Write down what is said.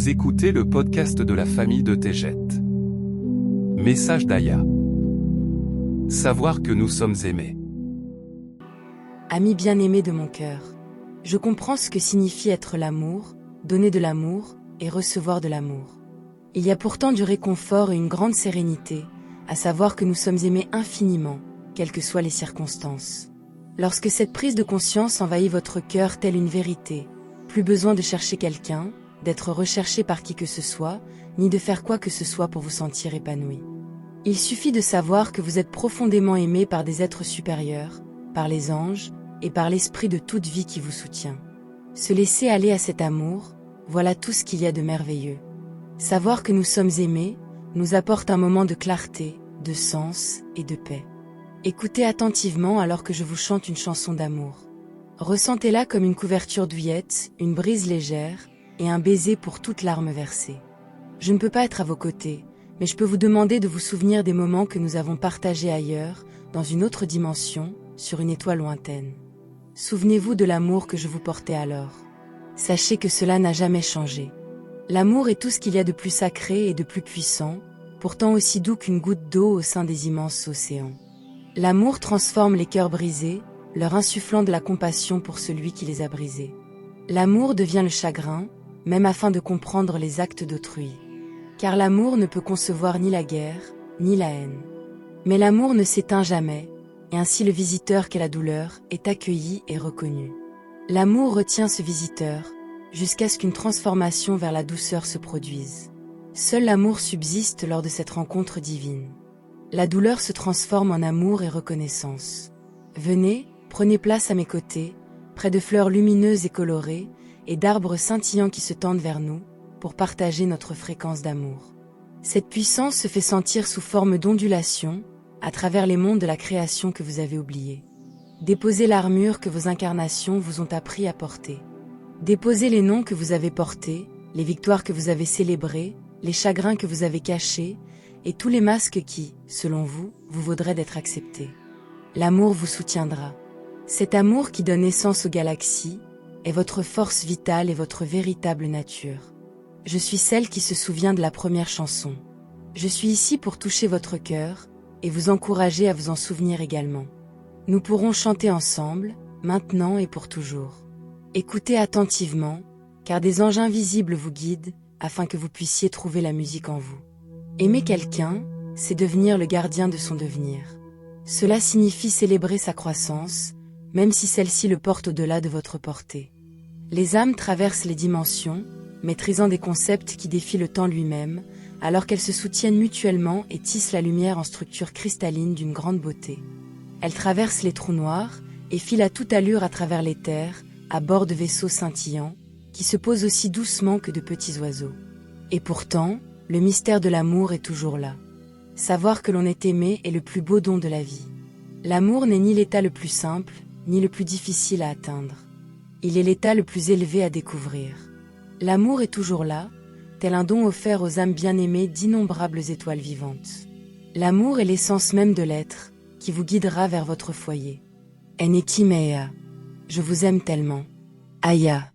Vous écoutez le podcast de la famille de Tégette. Message d'Aya. Savoir que nous sommes aimés. Ami bien-aimé de mon cœur, je comprends ce que signifie être l'amour, donner de l'amour et recevoir de l'amour. Il y a pourtant du réconfort et une grande sérénité, à savoir que nous sommes aimés infiniment, quelles que soient les circonstances. Lorsque cette prise de conscience envahit votre cœur telle une vérité, plus besoin de chercher quelqu'un, d'être recherché par qui que ce soit, ni de faire quoi que ce soit pour vous sentir épanoui. Il suffit de savoir que vous êtes profondément aimé par des êtres supérieurs, par les anges, et par l'esprit de toute vie qui vous soutient. Se laisser aller à cet amour, voilà tout ce qu'il y a de merveilleux. Savoir que nous sommes aimés, nous apporte un moment de clarté, de sens et de paix. Écoutez attentivement alors que je vous chante une chanson d'amour. Ressentez-la comme une couverture douillette, une brise légère, et un baiser pour toute larme versée. Je ne peux pas être à vos côtés, mais je peux vous demander de vous souvenir des moments que nous avons partagés ailleurs, dans une autre dimension, sur une étoile lointaine. Souvenez-vous de l'amour que je vous portais alors. Sachez que cela n'a jamais changé. L'amour est tout ce qu'il y a de plus sacré et de plus puissant, pourtant aussi doux qu'une goutte d'eau au sein des immenses océans. L'amour transforme les cœurs brisés, leur insufflant de la compassion pour celui qui les a brisés. L'amour devient le chagrin, même afin de comprendre les actes d'autrui. Car l'amour ne peut concevoir ni la guerre, ni la haine. Mais l'amour ne s'éteint jamais, et ainsi le visiteur qu'est la douleur est accueilli et reconnu. L'amour retient ce visiteur, jusqu'à ce qu'une transformation vers la douceur se produise. Seul l'amour subsiste lors de cette rencontre divine. La douleur se transforme en amour et reconnaissance. Venez, prenez place à mes côtés, près de fleurs lumineuses et colorées, et d'arbres scintillants qui se tendent vers nous, pour partager notre fréquence d'amour. Cette puissance se fait sentir sous forme d'ondulations, à travers les mondes de la création que vous avez oubliés. Déposez l'armure que vos incarnations vous ont appris à porter. Déposez les noms que vous avez portés, les victoires que vous avez célébrées, les chagrins que vous avez cachés, et tous les masques qui, selon vous, vous vaudraient d'être acceptés. L'amour vous soutiendra. Cet amour qui donne naissance aux galaxies, est votre force vitale et votre véritable nature. Je suis celle qui se souvient de la première chanson. Je suis ici pour toucher votre cœur, et vous encourager à vous en souvenir également. Nous pourrons chanter ensemble, maintenant et pour toujours. Écoutez attentivement, car des anges invisibles vous guident, afin que vous puissiez trouver la musique en vous. Aimer quelqu'un, c'est devenir le gardien de son devenir. Cela signifie célébrer sa croissance, même si celle-ci le porte au-delà de votre portée. Les âmes traversent les dimensions, maîtrisant des concepts qui défient le temps lui-même, alors qu'elles se soutiennent mutuellement et tissent la lumière en structure cristalline d'une grande beauté. Elles traversent les trous noirs, et filent à toute allure à travers les terres, à bord de vaisseaux scintillants, qui se posent aussi doucement que de petits oiseaux. Et pourtant, le mystère de l'amour est toujours là. Savoir que l'on est aimé est le plus beau don de la vie. L'amour n'est ni l'état le plus simple, ni le plus difficile à atteindre. Il est l'état le plus élevé à découvrir. L'amour est toujours là, tel un don offert aux âmes bien-aimées d'innombrables étoiles vivantes. L'amour est l'essence même de l'être, qui vous guidera vers votre foyer. Eneki Mea. Je vous aime tellement. Aya.